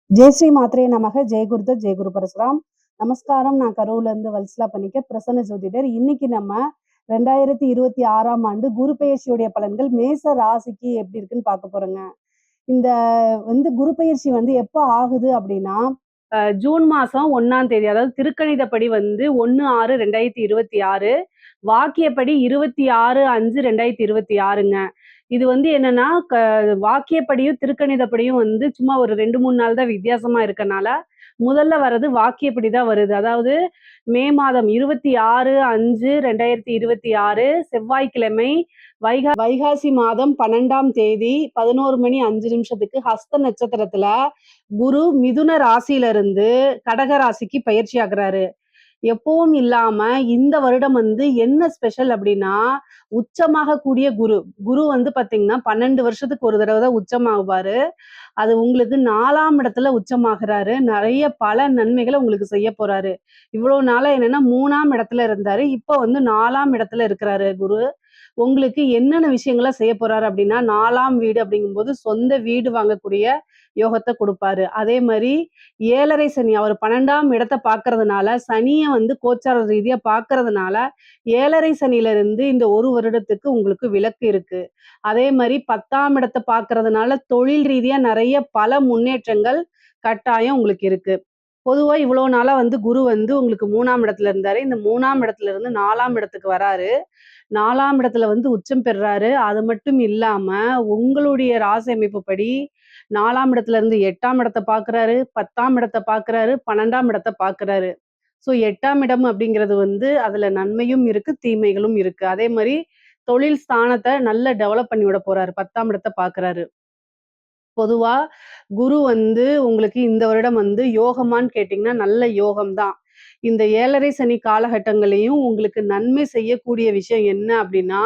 ஜெய் ஸ்ரீ மாத்ரே நமக. ஜெய் குருதத், ஜெய் குரு பரசுராம். நமஸ்காரம். நான் கரூர்ல இருந்து வல்சலா பண்ணிக்க பிரசன்ன ஜோதிடர். இன்னைக்கு நம்ம 2026ஆம் ஆண்டு குரு பெயர்ச்சியுடைய பலன்கள் மேச ராசிக்கு எப்படி இருக்குன்னு பார்க்க போறோங்க. இந்த குரு பெயர்ச்சி எப்ப ஆகுது அப்படின்னா ஜூன் மாசம் 1ஆம் தேதி, அதாவது திருக்கணிதப்படி 1/6/2026, வாக்கியப்படி 26/5/2026ங்க. இது என்னன்னா வாக்கியப்படியும் திருக்கணிதப்படியும் சும்மா ஒரு 2-3 நாள் தான் வித்தியாசமா இருக்கனால முதல்ல வர்றது வாக்கியப்படி தான் வருது. அதாவது மே மாதம் 26/5/2026 செவ்வாய்க்கிழமை வைகாசி மாதம் 12ஆம் தேதி 11 மணி 5 நிமிஷத்துக்கு ஹஸ்த நட்சத்திரத்துல குரு மிதுன ராசியில இருந்து கடக ராசிக்கு பயிற்சி ஆகுறாரு. எப்பவும் இல்லாம இந்த வருடம் என்ன ஸ்பெஷல் அப்படின்னா, உச்சமாக கூடிய குரு. குரு பாத்தீங்கன்னா 12 வருஷத்துக்கு ஒரு தடவை தான் உச்சமாகுவாரு. அது உங்களுக்கு 4ஆம் இடத்துல உச்சமாகுறாரு. நிறைய பல நன்மைகளை உங்களுக்கு செய்ய போறாரு. இவ்வளவு நாளா என்னன்னா 3ஆம் இடத்துல இருந்தாரு. இப்ப 4ஆம் இடத்துல இருக்கிறாரு குரு. உங்களுக்கு என்னென்ன விஷயங்கள செய்ய போறாரு அப்படின்னா, 4ஆம் வீடு அப்படிங்கும்போது சொந்த வீடு வாங்கக்கூடிய யோகத்த குடுப்பாரு. அதே மாரி 7.5 சனி, அவர் 12ஆம் இடத்த பார்க்கறதுனால, சனிய கோச்சார ரீதியா பார்க்கறதுனால, 7.5 சனியிலிருந்து இந்த 1 வருடத்துக்கு உங்களுக்கு விலக்கு இருக்கு. அதே மாரி 10ஆம் இடத்த பார்க்கறதுனால, தொழில் ரீதியா நெறைய பல முன்னேற்றங்கள் கட்டாயம் உங்களுக்கு இருக்கு. பொதுவா இவ்வளோ நாளா குரு உங்களுக்கு 3ஆம் இடத்துல இருந்தாரு. இந்த 3ஆம் இடத்துல இருந்து 4ஆம் இடத்துக்கு வராரு. 4ஆம் இடத்துல உச்சம் பெறுறாரு. அது மட்டும் இல்லாம, உங்களுடைய ராசி அமைப்புப்படி 4ஆம் இடத்துல இருந்து 8ஆம் இடத்த பார்க்குறாரு, 10ஆம் இடத்த பார்க்குறாரு, 12ஆம் இடத்த பார்க்குறாரு. ஸோ 8ஆம் இடம் அப்படிங்கிறது அதுல நன்மையும் இருக்கு, தீமைகளும் இருக்கு. அதே மாரி தொழில் ஸ்தானத்த நல்லா டெவலப் பண்ணி விட போறாரு. 10ஆம் இடத்த பார்க்குறாரு. பொதுவா குரு உங்களுக்கு இந்த வருடம் யோகமான்னு கேட்டீங்கன்னா, நல்ல யோகம் தான். இந்த 7.5 சனி காலகட்டங்களையும் உங்களுக்கு நன்மை செய்யக்கூடிய விஷயம் என்ன அப்படின்னா,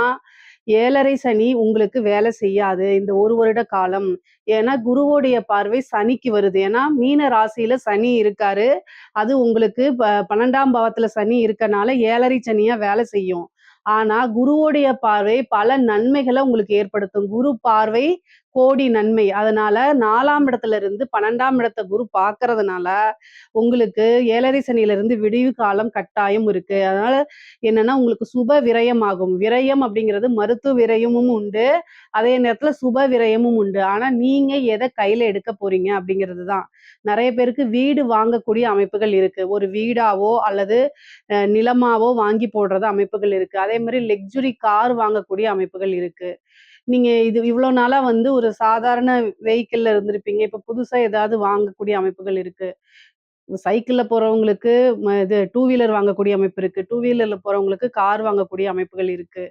7.5 சனி உங்களுக்கு வேலை செய்யாது இந்த 1 வருட காலம். ஏன்னா குருவோடைய பார்வை சனிக்கு வருது. ஏன்னா மீன ராசியில சனி இருக்காரு. அது உங்களுக்கு 12ஆம் பாவத்துல சனி இருக்கனால 7.5 சனியா வேலை செய்யும். ஆனா குருவோடைய பார்வை பல நன்மைகள உங்களுக்கு ஏற்படுத்தும். குரு பார்வை கோடி நன்மை. அதனால 4ஆம் இடத்துல இருந்து 12ஆம் இடத்த குரு பார்க்கறதுனால, உங்களுக்கு 7.5 சனியிலிருந்து விடிவு காலம் கட்டாயம் இருக்கு. அதனால என்னன்னா, உங்களுக்கு சுப விரயம் ஆகும். விரயம் அப்படிங்கிறது மருத்துவ விரயமும் உண்டு. அதே நேரத்துல சுப விரயமும் உண்டு. ஆனா நீங்க எத கையில எடுக்க போறீங்க அப்படிங்கிறது தான். நெறைய பேருக்கு வீடு வாங்கக்கூடிய அமைப்புகள் இருக்கு. ஒரு வீடாவோ அல்லது நிலமாவோ வாங்கி போடுறது அமைப்புகள் இருக்கு. அதே மாரி லக்ஸுரி கார் வாங்கக்கூடிய அமைப்புகள் இருக்கு. நீங்க இது இவ்வளோ நாளா ஒரு சாதாரண வெஹிக்கிள்ல இருந்திருப்பீங்க. இப்ப புதுசா ஏதாவது வாங்கக்கூடிய அமைப்புகள் இருக்கு. சைக்கிள்ல போறவங்களுக்கு இது 2 வீலர் வாங்கக்கூடிய அமைப்பு இருக்கு. 2 வீலர்ல போறவங்களுக்கு கார் வாங்கக்கூடிய அமைப்புகள் இருக்கு.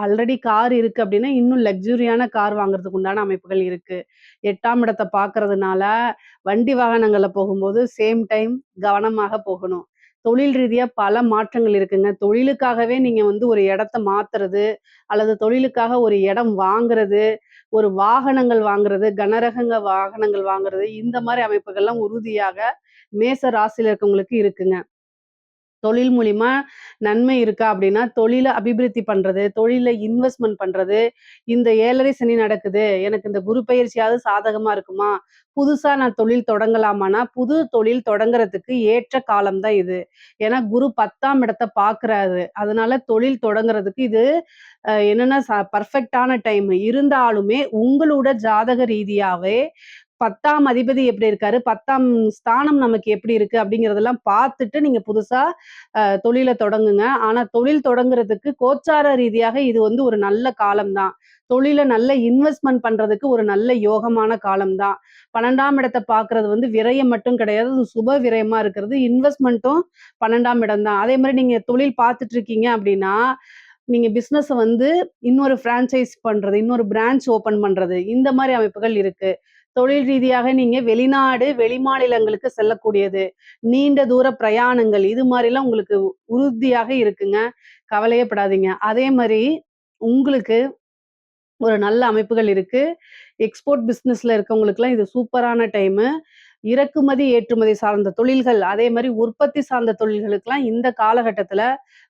ஆல்ரெடி கார் இருக்கு அப்படின்னா, இன்னும் லக்ஸூரியான கார் வாங்குறதுக்கு உண்டான அமைப்புகள் இருக்கு. 8ஆம் இடத்த பார்க்கறதுனால, வண்டி வாகனங்கள்ல போகும்போது சேம் டைம் கவனமாக போகணும். தொழில் ரீதியா பல மாற்றங்கள் இருக்குங்க. தொழிலுக்காகவே நீங்க ஒரு இடத்த மாத்துறது, அல்லது தொழிலுக்காக ஒரு இடம் வாங்குறது, ஒரு வாகனங்கள் வாங்குறது, கனரகங்க வாகனங்கள் வாங்குறது, இந்த மாரி அமைப்புகள்லாம் உறுதியாக மேச ராசியில இருக்கவங்களுக்கு இருக்குங்க. தொழில் மூலியமா நன்மை இருக்கா அப்படின்னா, தொழில அபிவிருத்தி பண்றது, தொழில்ல இன்வெஸ்ட்மென்ட் பண்றது, இந்த 7.5 சனி நடக்குது. எனக்கு இந்த குரு பெயர்ச்சியாவது சாதகமா இருக்குமா? புதுசா நான் தொழில் தொடங்கலாமான்னா, புது தொழில் தொடங்குறதுக்கு ஏற்ற காலம் தான் இது. ஏன்னா குரு 10ஆம் இடத்த பார்க்குறாரு. அதனால தொழில் தொடங்குறதுக்கு இது என்னன்னா பெர்ஃபெக்ட்டான டைம். இருந்தாலுமே உங்களோட ஜாதக ரீதியாவே 10ஆம் அதிபதி எப்படி இருக்காரு? 10ஆம் ஸ்தானம் நமக்கு எப்படி இருக்கு? அப்படிங்கிறதெல்லாம் பார்த்துட்டு நீங்க புதுசா தொழில தொடங்குங்க. ஆனா தொழில் தொடங்குறதுக்கு கோச்சார ரீதியாக இது ஒரு நல்ல காலம் தான். தொழில நல்ல இன்வெஸ்ட்மென்ட் பண்றதுக்கு ஒரு நல்ல யோகமான காலம் தான். 12ஆம் இடத்த பார்க்கிறது விரயம் மட்டும் கிடையாது. அது சுப விரயமா இருக்கிறது. இன்வெஸ்ட்மென்ட்டும் 12ஆம் இடம் தான். அதே மாரி நீங்க தொழில் பார்த்துட்டு இருக்கீங்க அப்படின்னா, நீங்க பிசினஸ இன்னொரு ஃபிரான்சைஸ் பண்றது, இன்னொரு பிரான்ச் ஓப்பன் பண்றது, இந்த மாரி அமைப்புகள் இருக்கு. தொழில் ரீதியாக நீங்க வெளிநாடு, வெளிமாநிலங்களுக்கு செல்லக்கூடியது, நீண்ட தூர பிரயாணங்கள், இது மாரிலாம் உங்களுக்கு உறுதியாக இருக்குங்க. கவலையே படாதீங்க. அதே மாரி உங்களுக்கு ஒரு நல்ல அமைப்புகள் இருக்கு. எக்ஸ்போர்ட் பிசினஸ்ல இருக்கவங்களுக்குலாம் இது சூப்பரான டைமு. இறக்குமதி, ஏற்றுமதி சார்ந்த தொழில்கள், அதே மாரி உற்பத்தி சார்ந்த தொழில்களுக்கெல்லாம் இந்த காலகட்டத்தில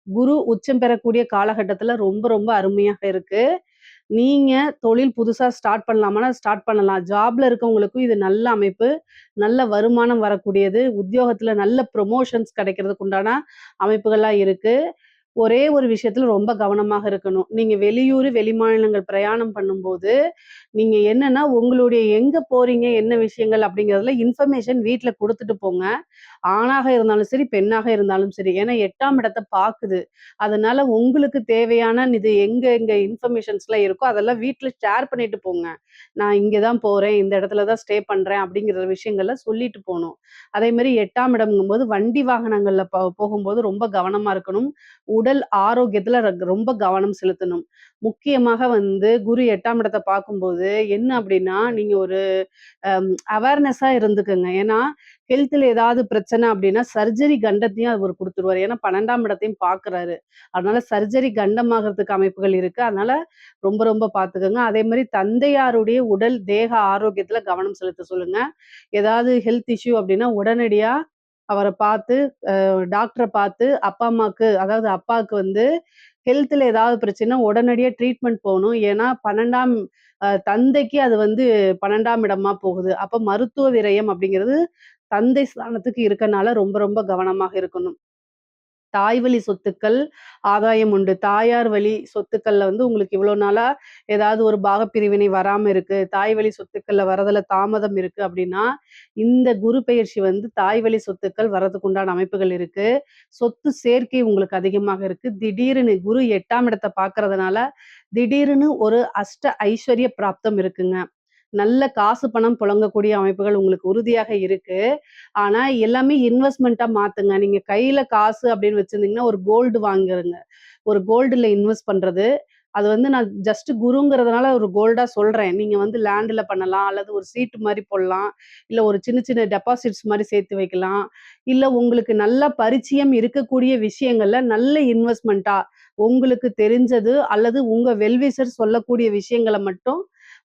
குரு உச்சம் பெறக்கூடிய காலகட்டத்தில ரொம்ப ரொம்ப அருமையாக இருக்கு. நீங்க தொழில் புதுசா ஸ்டார்ட் பண்ணலாமான்னா ஸ்டார்ட் பண்ணலாம். ஜாப்ல இருக்கவங்களுக்கும் இது நல்ல அமைப்பு. நல்ல வருமானம் வரக்கூடியது. உத்தியோகத்துல நல்ல ப்ரமோஷன்ஸ் கிடைக்கிறதுக்கு உண்டான அமைப்புகள்லாம் இருக்கு. ஒரே ஒரு விஷயத்துல ரொம்ப கவனமாக இருக்கணும். நீங்க வெளியூரு, வெளிமாநிலங்கள் பிரயாணம் பண்ணும்போது, நீங்க என்னன்னா உங்களுடைய எங்க போறீங்க, என்ன விஷயங்கள் அப்படிங்கிறதுல இன்ஃபர்மேஷன் வீட்ல குடுத்துட்டு போங்க. ஆணாக இருந்தாலும் சரி, பெண்ணாக இருந்தாலும் சரி. ஏன்னா 8ஆம் இடத்த பாக்குது. அதனால உங்களுக்கு தேவையான இது எங்க எங்க இன்ஃபர்மேஷன்ஸ்லாம் இருக்கோ, அதெல்லாம் வீட்ல ஷேர் பண்ணிட்டு போங்க. நான் இங்க தான் போறேன், இந்த இடத்துல தான் ஸ்டே பண்றேன் அப்படிங்கிற விஷயங்கள சொல்லிட்டு போணும். அதேமாரி 8ஆம் இடம்ங்கும்போது வண்டி வாகனங்கள்ல போகும்போது ரொம்ப கவனமா இருக்கணும். உடல் ஆரோக்கியத்துல ரொம்ப கவனம் செலுத்தணும். முக்கியமாக வந்து குரு 8ஆம் இடத்த பார்க்கும்போது என்ன அப்படின்னா, நீங்க ஒரு அவேர்னஸா இருந்துக்கங்க. ஏன்னா, ஹெல்த்ல ஏதாவது பிரச்சனை அப்படின்னா, சர்ஜரி கண்டத்தையும் அவரு குடுத்துருவாரு. ஏன்னா 12ஆம் இடத்தையும் பார்க்குறாரு. அதனால சர்ஜரி கண்டமாகறதுக்கு அமைப்புகள் இருக்கு. அதனால ரொம்ப ரொம்ப பார்த்துக்கங்க. அதேமாரி தந்தையாருடைய உடல், தேக ஆரோக்கியத்துல கவனம் செலுத்த சொல்லுங்க. ஏதாவது ஹெல்த் இஷ்யூ அப்படின்னா, உடனடியா அவர பார்த்து டாக்டர பார்த்து அப்பா, அம்மாக்கு அதாவது அப்பாவுக்கு வந்து ஹெல்த்ல ஏதாவது பிரச்சனைனா உடனடியா ட்ரீட்மெண்ட் போணும். ஏன்னா 12ஆம் தந்தைக்கு அது வந்து 12ஆம் இடமா போகுது. அப்ப மருத்துவ விரயம் அப்படிங்கிறது தந்தை ஸ்தானத்துக்கு இருக்கனால ரொம்ப ரொம்ப கவனமாக இருக்கணும். தாய் வழி சொத்துக்கள் ஆதாயம் உண்டு. தாயார் வழி சொத்துக்கள்ல வந்து உங்களுக்கு இவ்வளோ நாளா ஏதாவது ஒரு பாகப்பிரிவினை வராம இருக்கு. தாய் வழி சொத்துக்கள்ல வரதுல தாமதம் இருக்கு அப்படின்னா, இந்த குரு பெயர்ச்சி வந்து தாய் வழி சொத்துக்கள் வரதுக்கு உண்டான அமைப்புகள் இருக்கு. சொத்து சேர்க்கை உங்களுக்கு அதிகமாக இருக்கு. திடீர்னு குரு 8ஆம் இடத்த பார்க்கறதுனால, திடீர்னு ஒரு அஷ்ட ஐஸ்வர்ய பிராப்தம் இருக்குங்க. நல்ல காசு, பணம் புழங்கக்கூடிய அமைப்புகள் உங்களுக்கு உறுதியாக இருக்கு. ஆனா, எல்லாமே இன்வெஸ்ட்மென்ட்டா மாத்துங்க. நீங்க கையில காசு அப்படின்னு வச்சிருந்தீங்கன்னா, ஒரு கோல்டு வாங்கிருங்க. ஒரு கோல்டுல இன்வெஸ்ட் பண்றது. அது வந்து நான் ஜஸ்ட் குருங்கிறதுனால ஒரு கோல்டா சொல்றேன். நீங்க வந்து லேண்ட்ல பண்ணலாம், அல்லது ஒரு சீட்டு மாரி போடலாம். இல்ல ஒரு சின்ன சின்ன டெபாசிட்ஸ் மாரி சேர்த்து வைக்கலாம். இல்ல உங்களுக்கு நல்ல பரிச்சயம் இருக்கக்கூடிய விஷயங்கள்ல நல்ல இன்வெஸ்ட்மென்ட்டா உங்களுக்கு தெரிஞ்சது அல்லது உங்க வெல்விஷர் சொல்லக்கூடிய விஷயங்கள மட்டும்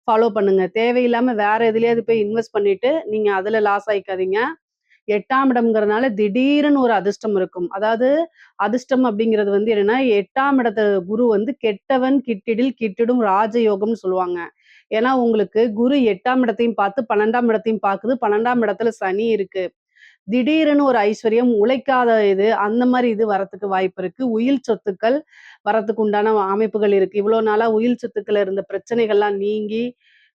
ஃபாலோ பண்ணுங்க. தேவையில்லாம வேற எதுலயாவது போய் இன்வெஸ்ட் பண்ணிட்டு, நீங்க அதுல லாஸ் ஆயிக்காதீங்க. 8ஆம் இடம்ங்கிறனால திடீர்னு ஒரு அதிர்ஷ்டம் இருக்கும். அதாவது அதிர்ஷ்டம் அப்படிங்கிறது வந்து என்னன்னா, 8ஆம் இடத்த குரு வந்து கெட்டவன் கிட்டிடில் கிட்டிடும் ராஜயோகம்னு சொல்லுவாங்க. ஏன்னா உங்களுக்கு குரு 8ஆம் இடத்தையும் பார்த்து 12ஆம் இடத்தையும் பார்க்குது. 12ஆம் இடத்துல சனி இருக்கு. திடீர்னு ஒரு ஐஸ்வர்யம், உழைக்காத இது, அந்த மாரி இது வரத்துக்கு வாய்ப்பு இருக்கு. உயில் சொத்துக்கள் வரத்துக்கு உண்டான அமைப்புகள் இருக்கு. இவ்வளோ நாளா உயில் சொத்துக்கள்ல இருந்த பிரச்சனைகள்லாம் நீங்கி,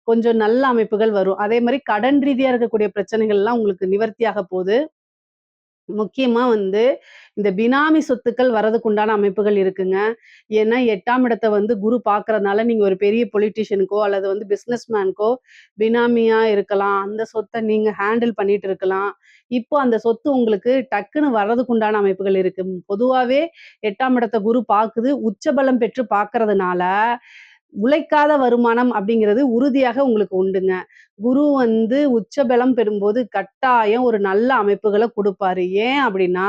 கொஞ்சம் நல்ல அமைப்புகள் வரும். அதே மாரி கடன் ரீதியா இருக்கக்கூடிய பிரச்சனைகள்லாம் உங்களுக்கு நிவர்த்தியாக போது. முக்கியமா வந்து இந்த பினாமி சொத்துக்கள் வரதுக்கு உண்டான அமைப்புகள் இருக்குங்க. ஏன்னா 8ஆம் இடத்த வந்து குரு பார்க்கறதுனால, நீங்க ஒரு பெரிய பொலிட்டீஷியனுக்கோ அல்லது வந்து பிசினஸ் மேன்க்கோ பினாமியா இருக்கலாம். அந்த சொத்த நீங்க ஹேண்டில் பண்ணிட்டு இருக்கலாம். இப்போ அந்த சொத்து உங்களுக்கு டக்குன்னு வர்றதுக்கு உண்டான அமைப்புகள் இருக்கு. பொதுவாவே 8ஆம் இடத்த குரு பார்க்குது. உச்சபலம் பெற்று பார்க்கறதுனால, உழைக்காத வருமானம் அப்படிங்கிறது உறுதியாக உங்களுக்கு உண்டுங்க. குரு வந்து உச்சபலம் பெறும்போது கட்டாயம் ஒரு நல்ல அமைப்புகள குடுப்பாரு. ஏன் அப்படின்னா,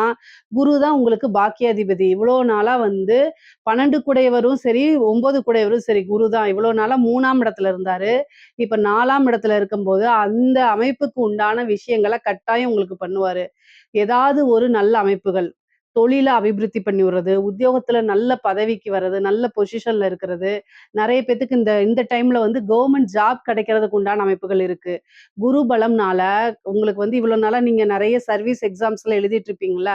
குரு தான் உங்களுக்கு பாக்கியாதிபதி. இவ்வளோ நாளா வந்து 12 குடையவரும் சரி, 9 குடையவரும் சரி, குரு தான். இவ்வளோ நாளா 3ஆம் இடத்துல இருந்தாரு. இப்ப 4ஆம் இடத்துல இருக்கும்போது, அந்த அமைப்புக்கு உண்டான விஷயங்கள கட்டாயம் உங்களுக்கு பண்ணுவாரு. ஏதாவது ஒரு நல்ல அமைப்புகள். தொழில அபிவிருத்தி பண்ணி விடுறது, உத்தியோகத்துல நல்ல பதவிக்கு வர்றது, நல்ல பொசிஷன்ல இருக்கிறது. நெறைய பேத்துக்கு இந்த இந்த டைம்ல வந்து கவர்மெண்ட் ஜாப் கிடைக்கிறதுக்கு உண்டான அமைப்புகள் இருக்கு. குரு பலம்னால உங்களுக்கு வந்து இவ்வளோ நாளா நீங்க நெறைய சர்வீஸ் எக்ஸாம்ஸ்லாம் எழுதிட்டு இருப்பீங்கல்ல,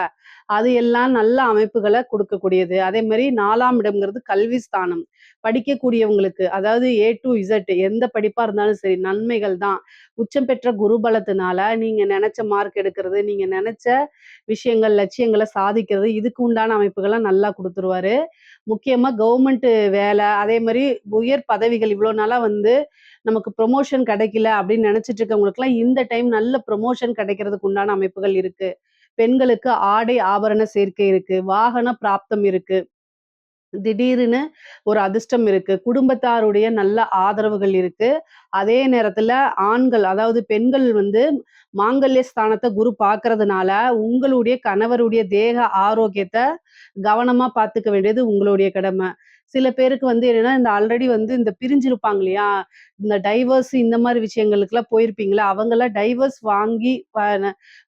அது எல்லாம் நல்ல அமைப்புகள குடுக்கக்கூடியது. அதே மாரி 4ஆம் இடம்ங்கிறது கல்வி ஸ்தானம். படிக்கக்கூடியவங்களுக்கு அதாவது ஏ டூ இசட் எந்த படிப்பா இருந்தாலும் சரி, நன்மைகள் தான். உச்சம் பெற்ற குரு பலத்தினால நீங்க நெனச்ச மார்க் எடுக்கிறது, நீங்க நெனச்ச விஷயங்கள், லட்சியங்கள சாதிக்கிறது, இதுக்கு உண்டான அமைப்புகள நல்லா குடுத்துருவாரு. முக்கியமா கவர்மெண்ட் வேலை, அதே மாரி உயர் பதவிகள் இவ்வளோ நாளா வந்து நமக்கு ப்ரமோஷன் கிடைக்கல அப்படின்னு நெனச்சுட்டு இருக்கவங்களுக்கெல்லாம் இந்த டைம் நல்ல ப்ரமோஷன் கிடைக்கிறதுக்கு உண்டான அமைப்புகள் இருக்கு. பெண்களுக்கு ஆடை ஆபரண சேர்க்கை இருக்கு. வாகன பிராப்தம் இருக்கு. திடீர்னு ஒரு அதிர்ஷ்டம் இருக்கு. குடும்பத்தாருடைய நல்ல ஆதரவுகள் இருக்கு. அதே நேரத்துல ஆண்கள், அதாவது பெண்கள் வந்து மாங்கல்ய ஸ்தானத்த குரு பார்க்கறதுனால, உங்களுடைய கணவருடைய தேக ஆரோக்கியத்த கவனமா பார்த்துக்க வேண்டியது உங்களுடைய கடமை. சில பேருக்கு வந்து என்னன்னா, இந்த ஆல்ரெடி வந்து இந்த பிரிஞ்சிருப்பாங்க இல்லையா? இந்த டைவர்ஸ் இந்த மாதிரி விஷயங்களுக்குலாம் போயிருப்பீங்களா, அவங்கெல்லாம் டைவர்ஸ் வாங்கி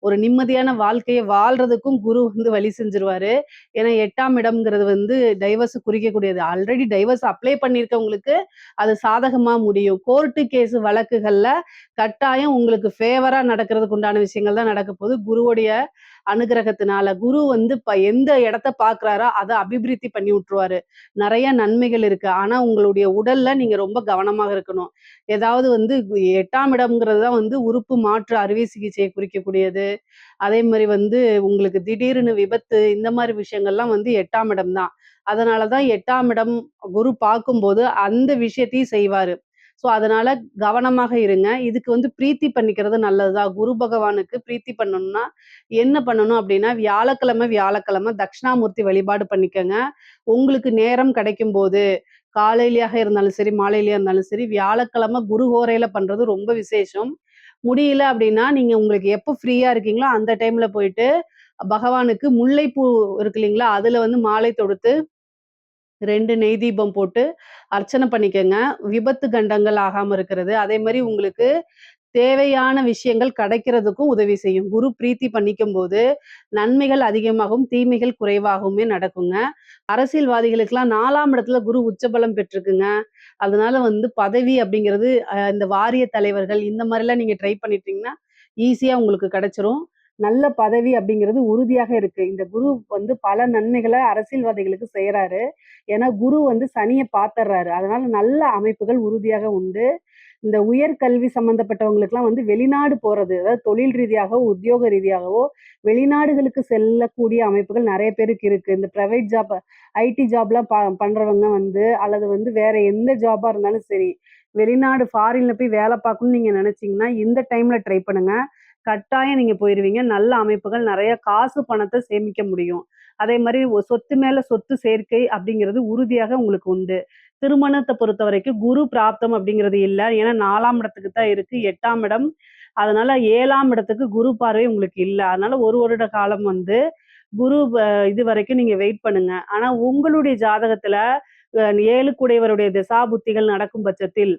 ஒரு நிம்மதியான வாழ்க்கைய வாழ்றதுக்கும் குரு வந்து வழி செஞ்சுருவாரு. ஏன்னா 8ஆம் இடம்ங்கிறது வந்து டைவர்ஸ் குறிக்கக்கூடியது. ஆல்ரெடி டைவர்ஸ் அப்ளை பண்ணியிருக்கவங்களுக்கு அது சாதகமா முடியும். கோர்ட்டு கேஸ் வழக்குகள்ல கட்டாயம் உங்களுக்கு ஃபேவரா நடக்கிறதுக்கு உண்டான விஷயங்கள் தான் நடக்க போகுது. குருவுடைய அனுகிரகத்தினால. குரு வந்து எந்த இடத்த பார்க்குறாரோ அத அபிவிருத்தி பண்ணி விட்டுருவாரு. நெறைய நன்மைகள் இருக்கு. ஆனா உங்களுடைய உடல்ல நீங்க ரொம்ப கவனமாக இருக்கணும். ஏதாவது வந்து 8ஆம் இடம்ங்கிறது தான் வந்து உறுப்பு மாற்று அறுவை சிகிச்சையை குறிக்கக்கூடியது. அதே மாரி வந்து உங்களுக்கு திடீர்னு விபத்து இந்த மாரி விஷயங்கள்லாம் வந்து 8ஆம் இடம் தான். அதனால தான் 8ஆம் இடம் குரு பார்க்கும்போது அந்த விஷயத்தையும் செய்வாரு. ஸோ அதனால கவனமாக இருங்க. இதுக்கு வந்து பிரீத்தி பண்ணிக்கிறது நல்லது தான். குரு பகவானுக்கு பிரீத்தி பண்ணணும்னா என்ன பண்ணணும் அப்டின்னா, வியாழக்கிழமை தட்சிணாமூர்த்தி வழிபாடு பண்ணிக்கங்க. உங்களுக்கு நேரம் கிடைக்கும்போது, காலையிலயாக இருந்தாலும் சரி, மாலையிலயா இருந்தாலும் சரி, வியாழக்கிழமை குரு ஹோரையில பண்றது ரொம்ப விசேஷம். முடியல அப்டின்னா, நீங்க உங்களுக்கு எப்ப ஃப்ரீயா இருக்கீங்களோ, அந்த டைம்ல போயிட்டு பகவானுக்கு முல்லைப்பூ இருக்கு இல்லைங்களா? அதுல வந்து மாலை தொடுத்து 2 நெய் தீபம் போட்டு அர்ச்சனை பண்ணிக்கங்க. விபத்து கண்டங்கள் ஆகாம இருக்கிறது. அதே மாரி உங்களுக்கு தேவையான விஷயங்கள் கிடைக்கிறதுக்கும் உதவி செய்யும். குரு பிரீத்தி பண்ணிக்கும்போது, நன்மைகள் அதிகமாகவும், தீமைகள் குறைவாகவுமே நடக்குங்க. அரசியல்வாதிகளுக்கெல்லாம் 4ஆம் இடத்துல குரு உச்சபலம் பெற்றிருக்குங்க. அதனால வந்து பதவி அப்படிங்கிறது இந்த வாரிய தலைவர்கள் இந்த மாரிலாம் நீங்க ட்ரை பண்ணிட்டீங்கன்னா, ஈஸியா உங்களுக்கு கிடைச்சிரும். நல்ல பதவி அப்படிங்கிறது உறுதியாக இருக்கு. இந்த குரு வந்து பல நன்மைகள அரசியல்வாதிகளுக்கு செய்றாரு. ஏன்னா குரு வந்து சனிய பாத்துர்றாரு. அதனால நல்ல அமைப்புகள் உறுதியாக உண்டு. இந்த உயர்கல்வி சம்மந்தப்பட்டவங்களுக்குலாம் வந்து வெளிநாடு போறது, அதாவது தொழில் ரீதியாகவோ, உத்தியோக ரீதியாகவோ வெளிநாடுகளுக்கு செல்லக்கூடிய அமைப்புகள் நெறைய பேருக்கு இருக்கு. இந்த பிரைவேட் ஜாப், ஐடி ஜாப்லாம் பண்றவங்க வந்து அல்லது வந்து வேற எந்த ஜாபா இருந்தாலும் சரி, வெளிநாடு ஃபாரின்ல போய் வேல பார்க்கணும்னு நீங்க நெனச்சீங்கன்னா, இந்த டைம்ல ட்ரை பண்ணுங்க. கட்டாயம் நீங்க போயிருவீங்க. நல்ல அமைப்புகள் நெறைய காசு பணத்த சேமிக்க முடியும். அதே மாரி சொத்து மேல சொத்து சேர்க்கை அப்படிங்கிறது உறுதியாக உங்களுக்கு உண்டு. திருமணத்த பொறுத்தவரைக்கும் குரு பிராப்தம் அப்படிங்கிறது இல்ல. ஏன்னா 4ஆம் இடத்துக்கு தான் இருக்கு. 8ஆம் இடம். அதனால 7ஆம் இடத்துக்கு குரு பார்வை உங்களுக்கு இல்ல. அதனால 1 வருட காலம் வந்து குரு இதுவரைக்கும் நீங்க வெயிட் பண்ணுங்க. ஆனா உங்களுடைய ஜாதகத்துல 7 கூடையவருடைய திசாபுத்திகள் நடக்கும் பட்சத்தில்,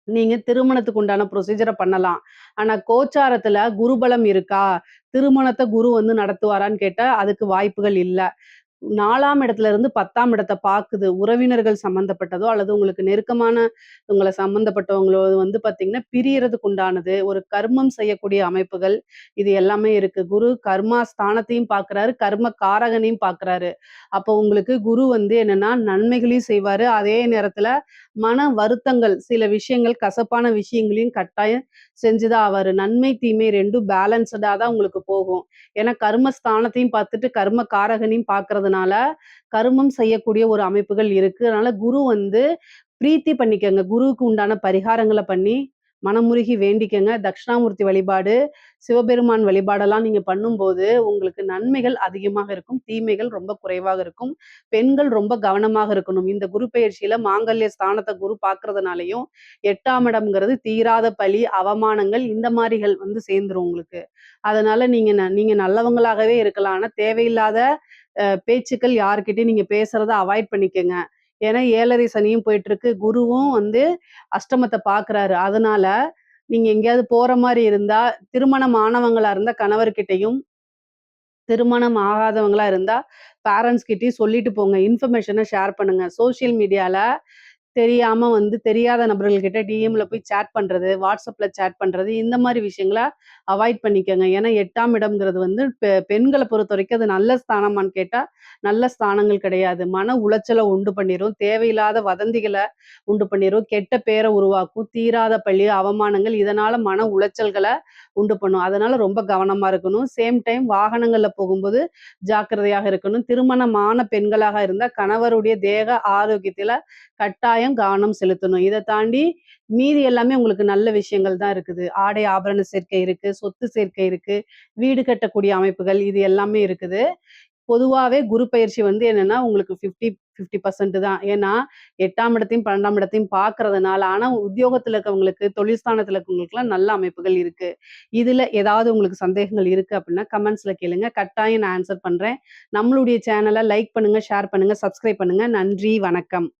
நீங்க திருமணத்துக்கு உண்டான ப்ரொசீஜர பண்ணலாம். ஆனா கோச்சாரத்துல குருபலம் இருக்கா? திருமணத்த குரு வந்து நடத்துவாரான்னு கேட்டா, அதுக்கு வாய்ப்புகள் இல்ல. 4ஆம் இடத்துல இருந்து 10ஆம் இடத்த பாக்குது. உறவினர்கள் சம்மந்தப்பட்டதோ, அல்லது உங்களுக்கு நெருக்கமான உங்கள சம்மந்தப்பட்டவங்களோ வந்து பாத்தீங்கன்னா, பிரியறதுக்கு உண்டானது. ஒரு கர்மம் செய்யக்கூடிய அமைப்புகள், இது எல்லாமே இருக்கு. குரு கர்மா ஸ்தானத்தையும் பாக்குறாரு, கர்ம காரகனையும் பாக்குறாரு. அப்போ உங்களுக்கு குரு வந்து என்னன்னா, நன்மைகளையும் செய்வாரு. அதே நேரத்துல மன வருத்தங்கள், சில விஷயங்கள் கசப்பான விஷயங்களையும் கட்டாயம் செஞ்சு தான் ஆவாரு. நன்மை, தீமை 2ம் பேலன்ஸ்டா தான் உங்களுக்கு போகும். ஏன்னா கர்மஸ்தானத்தையும் பார்த்துட்டு கர்ம காரகனையும் பார்க்கறதுனால, கருமம் செய்யக்கூடிய ஒரு அமைப்புகள் இருக்கு. அதனால குரு வந்து பிரீத்தி பண்ணிக்கங்க. குருவுக்கு உண்டான பரிகாரங்கள பண்ணி, மனமுருகி வேண்டிக்கங்க. தட்சிணாமூர்த்தி வழிபாடு, சிவபெருமான் வழிபாடெல்லாம் நீங்க பண்ணும்போது, உங்களுக்கு நன்மைகள் அதிகமாக இருக்கும். தீமைகள் ரொம்ப குறைவாக இருக்கும். பெண்கள் ரொம்ப கவனமாக இருக்கணும். இந்த குரு பெயர்ச்சியில மாங்கல்ய ஸ்தானத்த குரு பார்க்கறதுனாலயும், 8ஆம் இடம்ங்கிறது தீராத பழி, அவமானங்கள் இந்த மாரிகள் வந்து சேர்ந்துரும் உங்களுக்கு. அதனால நீங்க நல்லவங்களாகவே இருக்கலாம். ஆனா தேவையில்லாத பேச்சுக்கள் யார்கிட்டயும் நீங்க பேசுறத அவாய்ட் பண்ணிக்கங்க. ஏன்னா 7:30 சனியும் போயிட்டுருக்கு. குருவும் வந்து அஷ்டமத்த பார்க்குறாரு. அதனால நீங்க எங்கேயாவது போற மாரி இருந்தா, திருமணம் ஆனவங்களா இருந்தா கணவர்கிட்டயும், திருமணம் ஆகாதவங்களா இருந்தா பேரண்ட்ஸ் கிட்டயும் சொல்லிட்டு போங்க. இன்ஃபர்மேஷன ஷேர் பண்ணுங்க. சோசியல் மீடியால தெரியாம வந்து தெரியாத நபர்கள்கிட்ட டிஎம்ல போய் சேட் பண்றது, WhatsAppல சேட் பண்றது, இந்த மாரி விஷயங்கள அவாய்ட் பண்ணிக்கங்க. ஏன்னா 8ஆம் இடம்ங்கிறது வந்து பெண்கள பொறுத்தவரைக்கும் அது நல்ல ஸ்தானமான்னு கேட்டா, நல்ல ஸ்தானங்கள் கிடையாது. மன உளைச்சல உண்டு பண்ணிரும். தேவையில்லாத வதந்திகள உண்டு பண்ணிரும். கெட்ட பேர உருவாக்கும். தீராத பழி, அவமானங்கள் இதனால மன உளைச்சல்கள உண்டு பண்ணும். அதனால ரொம்ப கவனமா இருக்கணும். சேம் டைம் வாகனங்கள்ல போகும்போது ஜாக்கிரதையாக இருக்கணும். திருமணமான பெண்களாக இருந்தா கணவருடைய தேக ஆரோக்கியத்தில கட்டாயம் கவனம் செலுத்தணும். இத தாண்டி மீதி எல்லாமே உங்களுக்கு நல்ல விஷயங்கள் தான் இருக்குது. ஆடை ஆபரண சேர்க்கை இருக்கு, சொத்து சேர்க்கை இருக்கு, வீடு கட்டக்கூடிய அமைப்புகள் இது எல்லாமே இருக்குது. பொதுவாவே குரு பயிற்சி வந்து என்னன்னா, உங்களுக்கு 50% தான். ஏன்னா 8ஆம் இடத்தையும், 12ஆம் இடத்தையும் பார்க்கறதுனால. ஆனா உத்தியோகத்துல இருக்கவங்களுக்கு, தொழில் ஸ்தானத்துல இருக்கவங்களுக்குலாம் நல்ல அமைப்புகள் இருக்கு. இதுல ஏதாவது உங்களுக்கு சந்தேகங்கள் இருக்கு அப்படின்னா, கமெண்ட்ஸ்ல கேளுங்க. கட்டாயம் நான் ஆன்சர் பண்றேன். நம்மளுடைய சேனல லைக் பண்ணுங்க, ஷேர் பண்ணுங்க, சப்ஸ்கிரைப் பண்ணுங்க. நன்றி, வணக்கம்.